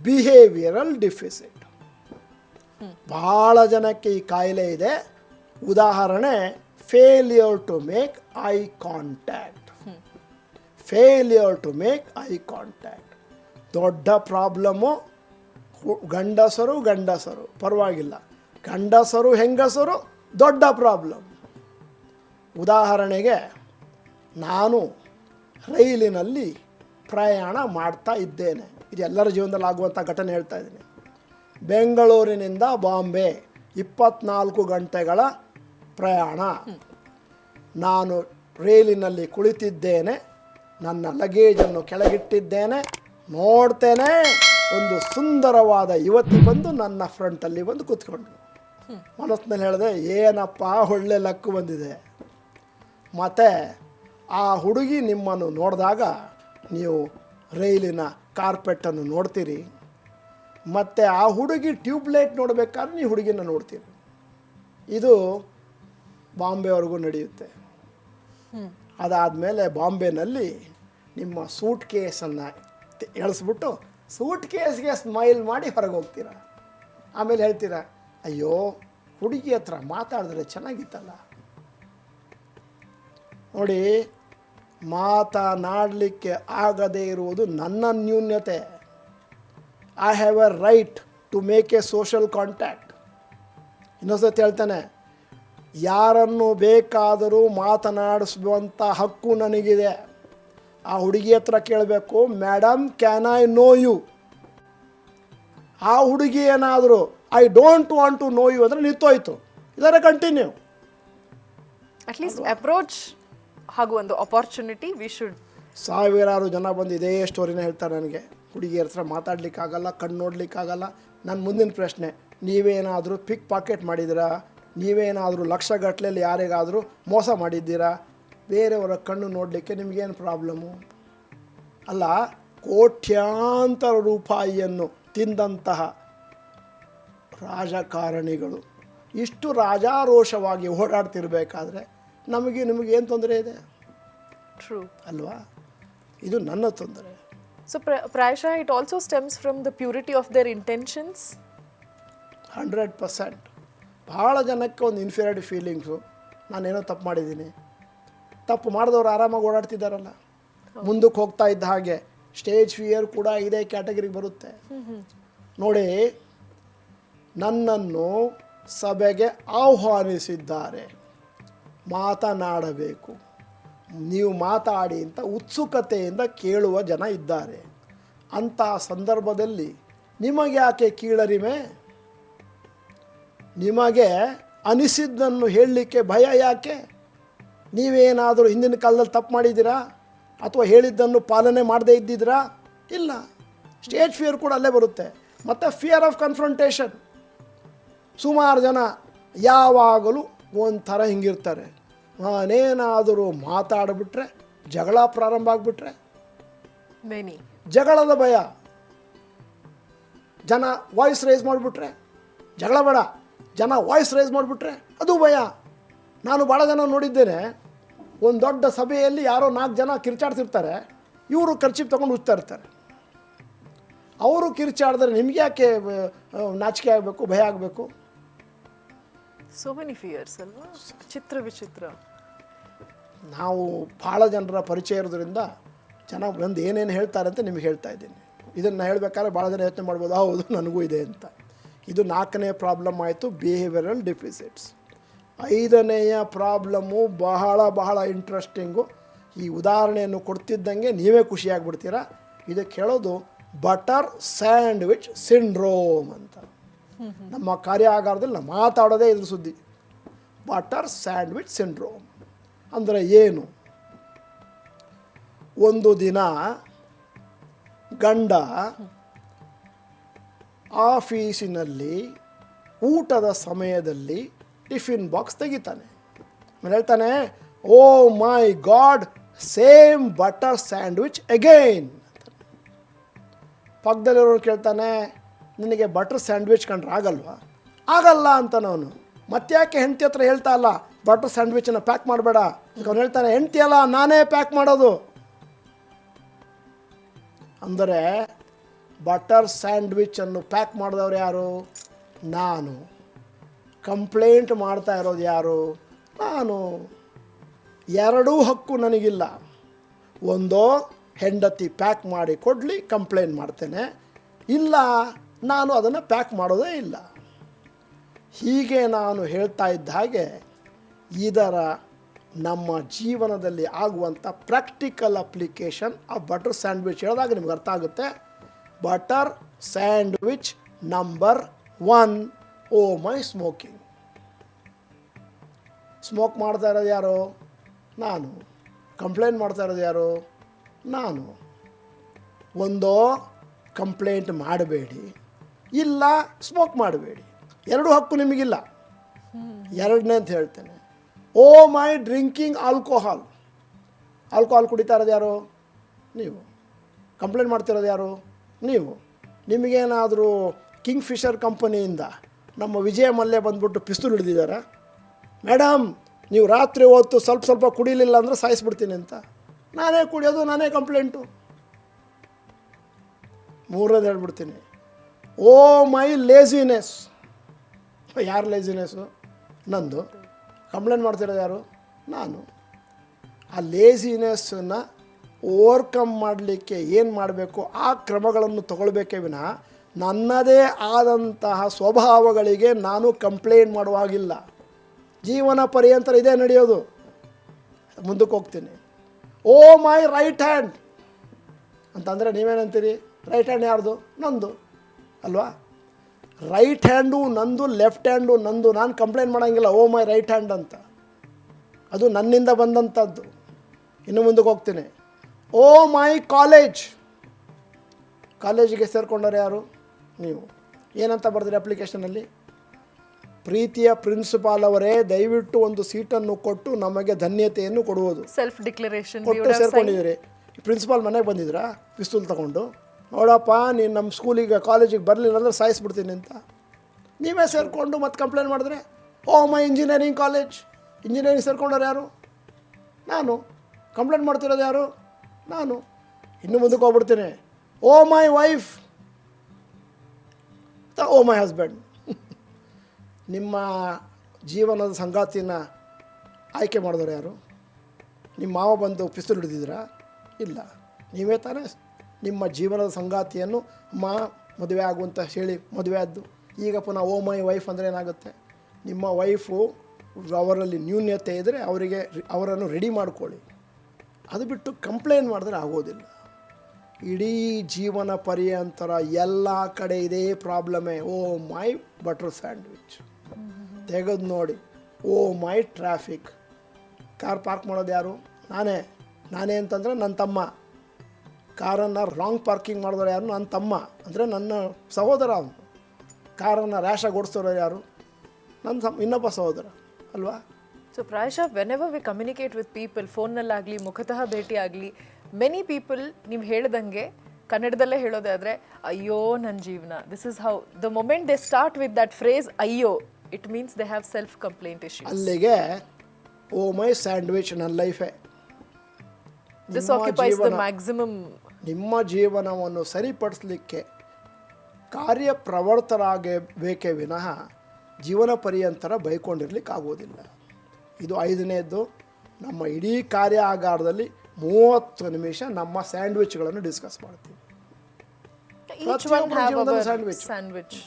Behavioural deficit. ಭಾಳ ಜನಕ್ಕೆ ಈ ಕಾಯಿಲೆ ಇದೆ. ಉದಾಹರಣೆ, failure to make eye contact. Failure to make eye contact ದೊಡ್ಡ ಪ್ರಾಬ್ಲಮ್ಮು. ಗಂಡಸರು ಪರವಾಗಿಲ್ಲ, ಗಂಡಸರು ಹೆಂಗಸರು ದೊಡ್ಡ ಪ್ರಾಬ್ಲಮ್. ಉದಾಹರಣೆಗೆ, ನಾನು ರೈಲಿನಲ್ಲಿ ಪ್ರಯಾಣ ಮಾಡ್ತಾ ಇದ್ದೇನೆ. ಇದು ಎಲ್ಲರ ಜೀವನದಲ್ಲಿ ಆಗುವಂಥ ಘಟನೆ ಹೇಳ್ತಾ ಇದ್ದೀನಿ. ಬೆಂಗಳೂರಿನಿಂದ ಬಾಂಬೆ 24 ಗಂಟೆಗಳ ಪ್ರಯಾಣ. ನಾನು ರೈಲಿನಲ್ಲಿ ಕುಳಿತಿದ್ದೇನೆ, ನನ್ನ ಲಗೇಜನ್ನು ಕೆಳಗಿಟ್ಟಿದ್ದೇನೆ. ನೋಡ್ತೇನೆ, ಒಂದು ಸುಂದರವಾದ ಯುವತಿ ಬಂದು ನನ್ನ ಫ್ರಂಟಲ್ಲಿ ಬಂದು ಕೂತ್ಕೊಂಡ್ರು. ಮನಸ್ಸಿನಲ್ಲಿ ಹೇಳಿದೆ, ಏನಪ್ಪ ಒಳ್ಳೆ ಲಕ್ಕು ಬಂದಿದೆ. ಮತ್ತು ಆ ಹುಡುಗಿ ನಿಮ್ಮನ್ನು ನೋಡಿದಾಗ ನೀವು ರೈಲಿನ ಕಾರ್ಪೆಟನ್ನು ನೋಡ್ತೀರಿ, ಮತ್ತು ಆ ಹುಡುಗಿ ಟ್ಯೂಬ್ಲೈಟ್ ನೋಡಬೇಕಾದ್ರೆ ನೀವು ಹುಡುಗಿನ ನೋಡ್ತೀರಿ. ಇದು ಬಾಂಬೆವರೆಗೂ ನಡೆಯುತ್ತೆ. ಅದಾದಮೇಲೆ ಬಾಂಬೆನಲ್ಲಿ ನಿಮ್ಮ ಸೂಟ್ ಕೇಸನ್ನು ಎಳಿಸ್ಬಿಟ್ಟು ಸೂಟ್ ಕೇಸ್ಗೆ ಸ್ಮೈಲ್ ಮಾಡಿ ಹೊರಗೆ ಹೋಗ್ತೀರ. ಆಮೇಲೆ ಹೇಳ್ತೀರ, ಅಯ್ಯೋ ಹುಡುಗಿ ಹತ್ರ ಮಾತಾಡಿದ್ರೆ ಚೆನ್ನಾಗಿತ್ತಲ್ಲ. ನೋಡಿ, ಮಾತನಾಡಲಿಕ್ಕೆ ಆಗದೇ ಇರುವುದು ನನ್ನ ನ್ಯೂನ್ಯತೆ. I have a right to make a social contact. ಇನ್ನೊಂದ್ಸತಿ ಹೇಳ್ತಾನೆ, ಯಾರನ್ನು ಬೇಕಾದರೂ ಮಾತನಾಡಿಸುವಂಥ ಹಕ್ಕು ನನಗಿದೆ. ಆ ಹುಡುಗಿ ಹತ್ರ ಕೇಳಬೇಕು, madam can I know you. ಆ ಹುಡುಗಿ ಏನಾದರೂ I don't want to know you ಅಂದರೆ ನಿಂತೋಯ್ತು, ಇದರ ಕಂಟಿನ್ಯೂ. ಅಟ್ಲೀಸ್ಟ್ ಅಪ್ರೋಚ್ ಹಾಗೂ ಒಂದು ಅಪಾರ್ಚುನಿಟಿ ವಿ ಶುಡ್. ಸಾವಿರಾರು ಜನ ಬಂದು ಇದೇ ಸ್ಟೋರಿನ ಹೇಳ್ತಾರೆ ನನಗೆ. ಹುಡುಗಿಯರ ಹತ್ರ ಮಾತಾಡಲಿಕ್ಕಾಗಲ್ಲ, ಕಣ್ಣು ನೋಡಲಿಕ್ಕಾಗಲ್ಲ. ನನ್ನ ಮುಂದಿನ ಪ್ರಶ್ನೆ, ನೀವೇನಾದರೂ ಪಿಕ್ ಪಾಕೆಟ್ ಮಾಡಿದ್ದೀರಾ? ನೀವೇನಾದರೂ ಲಕ್ಷಗಟ್ಟಲೆಯಲ್ಲಿ ಯಾರಿಗಾದರೂ ಮೋಸ ಮಾಡಿದ್ದೀರಾ? ಬೇರೆಯವರ ಕಣ್ಣು ನೋಡಲಿಕ್ಕೆ ನಿಮಗೇನು ಪ್ರಾಬ್ಲಮ್ಮು? ಅಲ್ಲ, ಕೋಟ್ಯಾಂತರ ರೂಪಾಯಿಯನ್ನು ತಿಂದಂತಹ ರಾಜಕಾರಣಿಗಳು ಇಷ್ಟು ರಾಜಾರೋಷವಾಗಿ ಓಡಾಡ್ತಿರ್ಬೇಕಾದ್ರೆ ನಿಮಗೇನು ತೊಂದರೆ ಇದೆ? ಟ್ರೂ ಅಲ್ವಾ? ಇದು ನನ್ನ ತೊಂದರೆ. ಸೊ ಪ್ರಾಯಶಃ it also stems from the purity of their intentions. 100%. ಭಾಳ ಜನಕ್ಕೆ ಒಂದು ಇನ್ಫೀರಿಯಾರಿಟಿ ಫೀಲಿಂಗ್ಸು. ನಾನೇನೋ ತಪ್ಪು ಮಾಡಿದ್ದೀನಿ. ತಪ್ಪು ಮಾಡಿದವರು ಆರಾಮಾಗಿ ಓಡಾಡ್ತಿದ್ದಾರಲ್ಲ. ಮುಂದಕ್ಕೆ ಹೋಗ್ತಾ ಇದ್ದ ಹಾಗೆ ಸ್ಟೇಜ್ ಫಿಯರ್ ಕೂಡ ಇದೇ ಕ್ಯಾಟಗರಿಗೆ ಬರುತ್ತೆ. ನೋಡಿ, ನನ್ನನ್ನು ಸಭೆಗೆ ಆಹ್ವಾನಿಸಿದ್ದಾರೆ, ಮಾತನಾಡಬೇಕು, ನೀವು ಮಾತಾಡಿ ಅಂತ ಉತ್ಸುಕತೆಯಿಂದ ಕೇಳುವ ಜನ ಇದ್ದಾರೆ. ಅಂಥ ಸಂದರ್ಭದಲ್ಲಿ ನಿಮಗೆ ಯಾಕೆ ಕೀಳರಿಮೆ? ನಿಮಗೆ ಅನಿಸಿದ್ದನ್ನು ಹೇಳಲಿಕ್ಕೆ ಭಯ ಯಾಕೆ? ನೀವೇನಾದರೂ ಹಿಂದಿನ ಕಾಲದಲ್ಲಿ ತಪ್ಪು ಮಾಡಿದ್ದೀರಾ? ಅಥವಾ ಹೇಳಿದ್ದನ್ನು ಪಾಲನೆ ಮಾಡದೇ ಇದ್ದಿದ್ದೀರಾ? ಇಲ್ಲ. ಸ್ಟೇಜ್ ಫಿಯರ್ ಕೂಡ ಅಲ್ಲೇ ಬರುತ್ತೆ. ಮತ್ತು ಫಿಯರ್ ಆಫ್ ಕನ್ಫ್ರಂಟೇಷನ್. ಸುಮಾರು ಜನ ಯಾವಾಗಲೂ ಒಂಥರ ಹಿಂಗಿರ್ತಾರೆ. ನಾನೇನಾದರೂ ಮಾತಾಡಿಬಿಟ್ರೆ, ಜಗಳ ಪ್ರಾರಂಭ ಆಗಿಬಿಟ್ರೆ, ಜಗಳದ ಭಯ. ಜನ ವಾಯ್ಸ್ ರೇಸ್ ಮಾಡಿಬಿಟ್ರೆ, ಜಗಳ ಬೇಡ, ಜನ ವಾಯ್ಸ್ ರೇಸ್ ಮಾಡಿಬಿಟ್ರೆ ಅದು ಭಯ. ನಾನು ಭಾಳ ಜನ ನೋಡಿದ್ದೇನೆ, ಒಂದು ದೊಡ್ಡ ಸಭೆಯಲ್ಲಿ ಯಾರೋ 4 ಜನ ಕಿರ್ಚಾಡ್ತಿರ್ತಾರೆ, ಇವರು ಖರ್ಚಿಪ್ ತೊಗೊಂಡು ಉಜ್ತಾ ಇರ್ತಾರೆ. ಅವರು ಕಿರ್ಚಾಡಿದ್ರೆ ನಿಮ್ಗೆ ಯಾಕೆ ನಾಚಿಕೆ ಆಗಬೇಕು, ಭಯ ಆಗಬೇಕು? ಸೋ ಮೆನಿ ಫಿಯರ್ಸ್ ಅಲ್ವಾ? ವಿಚಿತ್ರ. ನಾವು ಭಾಳ ಜನರ ಪರಿಚಯ ಇರೋದ್ರಿಂದ ಜನ ಒಂದು ಏನೇನು ಹೇಳ್ತಾರೆ ಅಂತ ನಿಮಗೆ ಹೇಳ್ತಾ ಇದ್ದೀನಿ. ಇದನ್ನು ಹೇಳಬೇಕಾದ್ರೆ ಭಾಳ ಜನ ಯೋಚನೆ ಮಾಡ್ಬೋದು, ಹೌದು ನನಗೂ ಇದೆ ಅಂತ. ಇದು 4ನೇ ಪ್ರಾಬ್ಲಮ್ ಆಯಿತು, ಬಿಹೇವಿಯರಲ್ ಡಿಫಿಸಿಟ್ಸ್. 5ನೇಯ ಪ್ರಾಬ್ಲಮ್ಮು ಬಹಳ ಇಂಟ್ರೆಸ್ಟಿಂಗು. ಈ ಉದಾಹರಣೆಯನ್ನು ಕೊಡ್ತಿದ್ದಂಗೆ ನೀವೇ ಖುಷಿಯಾಗ್ಬಿಡ್ತೀರಾ. ಇದಕ್ಕೆ ಹೇಳೋದು ಬಟರ್ ಸ್ಯಾಂಡ್ವಿಚ್ ಸಿಂಡ್ರೋಮ್ ಅಂತ. ನಮ್ಮ ಕಾರ್ಯಾಗಾರದಲ್ಲಿ ಮಾತಾಡೋದೇ ಇದ್ರ ಸುದ್ದಿ. ಬಟರ್ ಸ್ಯಾಂಡ್ವಿಚ್ ಸಿಂಡ್ರೋಮ್ ಅಂದರೆ ಏನು? ಒಂದು ದಿನ ಗಂಡ ಆಫೀಸಿನಲ್ಲಿ ಊಟದ ಸಮಯದಲ್ಲಿ ಟಿಫಿನ್ ಬಾಕ್ಸ್ ತೆಗಿತಾನೆ. ಹೇಳ್ತಾನೆ, oh my god, same butter sandwich again. ಪಕ್ಕದಲ್ಲಿರೋರು ಕೇಳ್ತಾನೆ, ನಿನಗೆ ಬಟರ್ ಸ್ಯಾಂಡ್ವಿಚ್ ಕಂಡ್ರೆ ಆಗಲ್ವಾ? ಆಗಲ್ಲ ಅಂತನವನು. ಮತ್ತ್ಯಾಕೆ ಹೆಂಡತಿ ಹತ್ರ ಹೇಳ್ತಾ ಇಲ್ಲ ಬಟರ್ ಸ್ಯಾಂಡ್ವಿಚನ್ನು ಪ್ಯಾಕ್ ಮಾಡಬೇಡ? ಅವನು ಹೇಳ್ತಾನೆ, ಹೆಂಡತಿ ಅಲ್ಲ, ನಾನೇ ಪ್ಯಾಕ್ ಮಾಡೋದು. ಅಂದರೆ ಬಟರ್ ಸ್ಯಾಂಡ್ವಿಚನ್ನು ಪ್ಯಾಕ್ ಮಾಡಿದವ್ರು ಯಾರು? ನಾನು. ಕಂಪ್ಲೇಂಟ್ ಮಾಡ್ತಾ ಇರೋದು ಯಾರು? ನಾನು. ಎರಡೂ ಹಕ್ಕು ನನಗಿಲ್ಲ. ಒಂದೋ ಹೆಂಡತಿ ಪ್ಯಾಕ್ ಮಾಡಿ ಕೊಡಲಿ, ಕಂಪ್ಲೇಂಟ್ ಮಾಡ್ತೇನೆ, ಇಲ್ಲ ನಾನು ಅದನ್ನು ಪ್ಯಾಕ್ ಮಾಡೋದೇ ಇಲ್ಲ. ಹೀಗೆ ನಾನು ಹೇಳ್ತಾ ಇದ್ದ ಹಾಗೆ ಇದರ ನಮ್ಮ ಜೀವನದಲ್ಲಿ ಆಗುವಂಥ ಪ್ರಾಕ್ಟಿಕಲ್ ಅಪ್ಲಿಕೇಶನ್ ಆ ಬಟರ್ ಸ್ಯಾಂಡ್ವಿಚ್ ಹೇಳಿದಾಗ ನಿಮ್ಗೆ ಅರ್ಥ ಆಗುತ್ತೆ. ಬಟರ್ ಸ್ಯಾಂಡ್ವಿಚ್ ನಂಬರ್ 1, ಓ ಮೈ ಸ್ಮೋಕಿಂಗ್. ಸ್ಮೋಕ್ ಮಾಡ್ತಾ ಇರೋದು ಯಾರು? ನಾನು. ಕಂಪ್ಲೇಂಟ್ ಮಾಡ್ತಾ ಇರೋದು ಯಾರು? ನಾನು. ಒಂದೋ ಕಂಪ್ಲೇಂಟ್ ಮಾಡಬೇಡಿ, ಇಲ್ಲ ಸ್ಮೋಕ್ ಮಾಡಬೇಡಿ. ಎರಡೂ ಹಕ್ಕು ನಿಮಗಿಲ್ಲ. ಎರಡನೇ ಅಂತ ಹೇಳ್ತೇನೆ, ಓ ಮೈ ಡ್ರಿಂಕಿಂಗ್ ಆಲ್ಕೋಹಾಲ್. ಆಲ್ಕೋಹಾಲ್ ಕುಡಿತಾ ಇರೋದು ಯಾರು? ನೀವು. ಕಂಪ್ಲೇಂಟ್ ಮಾಡ್ತಿರೋದು ಯಾರು? ನೀವು. ನಿಮಗೇನಾದರೂ ಕಿಂಗ್ ಫಿಶರ್ ಕಂಪನಿಯಿಂದ ನಮ್ಮ ವಿಜಯ ಮಲ್ಯ ಬಂದುಬಿಟ್ಟು ಪಿಸ್ತೂಲ್ ಹಿಡಿದಿದ್ದಾರೆ, ಮೇಡಮ್ ನೀವು ರಾತ್ರಿ ಹೊತ್ತು ಸ್ವಲ್ಪ ಕುಡಿಲಿಲ್ಲ ಅಂದರೆ ಸಾಯಿಸ್ಬಿಡ್ತೀನಿ ಅಂತ. ನಾನೇ ಕುಡಿಯೋದು, ನಾನೇ ಕಂಪ್ಲೇಂಟು. ಮೂರನೇದು ಹೇಳ್ಬಿಡ್ತೀನಿ, ಓ ಮೈ ಲೇಜಿನೆಸ್. ಯಾರು ಲೇಜಿನೆಸ್ಸು? ನಂದು. ಕಂಪ್ಲೇಂಟ್ ಮಾಡ್ತಿರೋದು ಯಾರು? ನಾನು. ಆ ಲೇಜಿನೆಸ್ಸನ್ನು ಓವರ್ಕಮ್ ಮಾಡಲಿಕ್ಕೆ ಏನು ಮಾಡಬೇಕು ಆ ಕ್ರಮಗಳನ್ನು ತಗೊಳ್ಬೇಕೇ ವಿನ ನನ್ನದೇ ಆದಂತಹ ಸ್ವಭಾವಗಳಿಗೆ ನಾನು ಕಂಪ್ಲೇಂಟ್ ಮಾಡುವಾಗಿಲ್ಲ. ಜೀವನ ಪರ್ಯಂತರ ಇದೇ ನಡೆಯೋದು. ಮುಂದಕ್ಕೆ ಹೋಗ್ತೀನಿ. ಓ ಮೈ ರೈಟ್ ಹ್ಯಾಂಡ್ ಅಂತಂದರೆ ನೀವೇನಂತೀರಿ? ರೈಟ್ ಹ್ಯಾಂಡ್ ಯಾರ್ದು? ನಂದು ಅಲ್ವಾ? ರೈಟ್ ಹ್ಯಾಂಡು ನಂದು, ಲೆಫ್ಟ್ ಹ್ಯಾಂಡು ನಂದು. ನಾನು ಕಂಪ್ಲೇಂಟ್ ಮಾಡೋಂಗಿಲ್ಲ ಓ ಮೈ ರೈಟ್ ಹ್ಯಾಂಡ್ ಅಂತ. ಅದು ನನ್ನಿಂದ ಬಂದಂಥದ್ದು. ಇನ್ನು ಮುಂದಕ್ಕೆ ಹೋಗ್ತೀನಿ. ಓ ಮೈ ಕಾಲೇಜ್. ಕಾಲೇಜಿಗೆ ಸೇರಿಕೊಂಡವ್ರು ಯಾರು? ನೀವು. ಏನಂತ ಬರ್ತೀರಿ ಅಪ್ಲಿಕೇಶನಲ್ಲಿ? ಪ್ರೀತಿಯ ಪ್ರಿನ್ಸಿಪಾಲ್ ಅವರೇ, ದಯವಿಟ್ಟು ಒಂದು ಸೀಟನ್ನು ಕೊಟ್ಟು ನಮಗೆ ಧನ್ಯತೆಯನ್ನು ಕೊಡುವುದು. ಸೆಲ್ಫ್ ಡಿಕ್ಲರೇಷನ್ ಕೊಟ್ಟು ಸೇರ್ಕೊಂಡಿದ್ದೀರಿ. ಪ್ರಿನ್ಸಿಪಾಲ್ ಮನೆಗೆ ಬಂದಿದ್ರಾ ಪಿಸ್ತೂಲ್ ತಗೊಂಡು? ನೋಡಪ್ಪ ನೀನು ನಮ್ಮ ಸ್ಕೂಲಿಗೆ ಕಾಲೇಜಿಗೆ ಬರಲಿಲ್ಲ ಅಂದರೆ ಸಾಯಿಸ್ಬಿಡ್ತೀನಿ ಅಂತ. ನೀವೇ ಸೇರಿಕೊಂಡು ಮತ್ತೆ ಕಂಪ್ಲೇಂಟ್ ಮಾಡಿದ್ರೆ, oh my engineering college. Engineering ಸೇರ್ಕೊಂಡವ್ರು ಯಾರು? ನಾನು. ಕಂಪ್ಲೇಂಟ್ ಮಾಡ್ತಿರೋದು ಯಾರು? ನಾನು. ಇನ್ನು ಮುಂದಕ್ಕೆ ಹೋಗ್ಬಿಡ್ತೀನಿ. Oh my wife, oh my husband. ನಿಮ್ಮ ಜೀವನದ ಸಂಗಾತಿನ ಆಯ್ಕೆ ಮಾಡಿದವರು ಯಾರು? ನಿಮ್ಮ ಮಾವ ಬಂದು ಪಿಸ್ತೂಲ್ ಹಿಡಿದಿದ್ದೀರಾ? ಇಲ್ಲ. ನೀವೇ ತಾನೇ ನಿಮ್ಮ ಜೀವನದ ಸಂಗಾತಿಯನ್ನು ಮದುವೆ ಆಗುವಂತ ಹೇಳಿ ಮದುವೆ ಆದ್ದು. ಈಗ ಪುನಃ ಓ ಮೈ ವೈಫ್ ಅಂದರೆ ಏನಾಗುತ್ತೆ? ನಿಮ್ಮ ವೈಫು ಅವರಲ್ಲಿ ನ್ಯೂನ್ಯತೆ ಇದ್ದರೆ ಅವರನ್ನು ರೆಡಿ ಮಾಡ್ಕೊಳ್ಳಿ. ಅದು ಬಿಟ್ಟು ಕಂಪ್ಲೇಂಟ್ ಮಾಡಿದ್ರೆ ಆಗೋದಿಲ್ಲ. ಇಡೀ ಜೀವನ ಪರ್ಯಂತರ ಎಲ್ಲ ಕಡೆ ಇದೇ ಪ್ರಾಬ್ಲಮೇ. ಓ ಮೈ ಬಟರ್ ಸ್ಯಾಂಡ್ವಿಚ್. ತೆಗೆದು ನೋಡಿ. ಓ ಮೈ ಟ್ರಾಫಿಕ್. ಕಾರ್ ಪಾರ್ಕ್ ಮಾಡೋದು ಯಾರು? ನಾನೇ ಅಂತಂದರೆ ನನ್ನ ತಮ್ಮ. ಕಾರನ್ನು ರಾಂಗ್ ಪಾರ್ಕಿಂಗ್ ಮಾಡಿದವರು ಯಾರು? ನನ್ನ ತಮ್ಮ ಅಂದರೆ ನನ್ನ ಸಹೋದರ. ಅವನು ಕಾರನ್ನು ರ್ಯಾಶಾಗಿ ಓಡಿಸೋರು ಯಾರು? ನನ್ನ ಇನ್ನೊಬ್ಬ ಸಹೋದರ ಅಲ್ವಾ? ಸೊ ಪ್ರಾಯಶಃ whenever we communicate with people, ಫೋನ್ನಲ್ಲಾಗಲಿ ಮುಖತಃ ಭೇಟಿ ಆಗಲಿ, ಮೆನಿ ಪೀಪಲ್ ನೀವು ಹೇಳ್ದಂಗೆ ಕನ್ನಡದಲ್ಲೇ ಹೇಳೋದಾದರೆ ಅಯ್ಯೋ ನನ್ನ ಜೀವನ, this is how the moment they start with that phrase ಅಯ್ಯೋ, it means they have self complaint issues. ಅಲ್ಲಿಗೆ ಓ ಮೈ ಸ್ಯಾಂಡ್ವಿಚ್ ನನ್ನ ಲೈಫೇ. This occupies the maximum. ನಿಮ್ಮ ಜೀವನವನ್ನು ಸರಿಪಡಿಸಲಿಕ್ಕೆ ಕಾರ್ಯಪ್ರವರ್ತರಾಗಬೇಕೇ ವಿನಃ ಜೀವನ ಪರ್ಯಂತರ ಬೈಕೊಂಡಿರ್ಲಿಕ್ಕೆ ಆಗೋದಿಲ್ಲ. ಇದು 5ನೇದ್ದು. ನಮ್ಮ ಇಡೀ ಕಾರ್ಯಾಗಾರದಲ್ಲಿ 30 ನಿಮಿಷ ನಮ್ಮ ಸ್ಯಾಂಡ್ವಿಚ್ಗಳನ್ನು ಡಿಸ್ಕಸ್ ಮಾಡ್ತೀವಿ. Each one have our sandwich.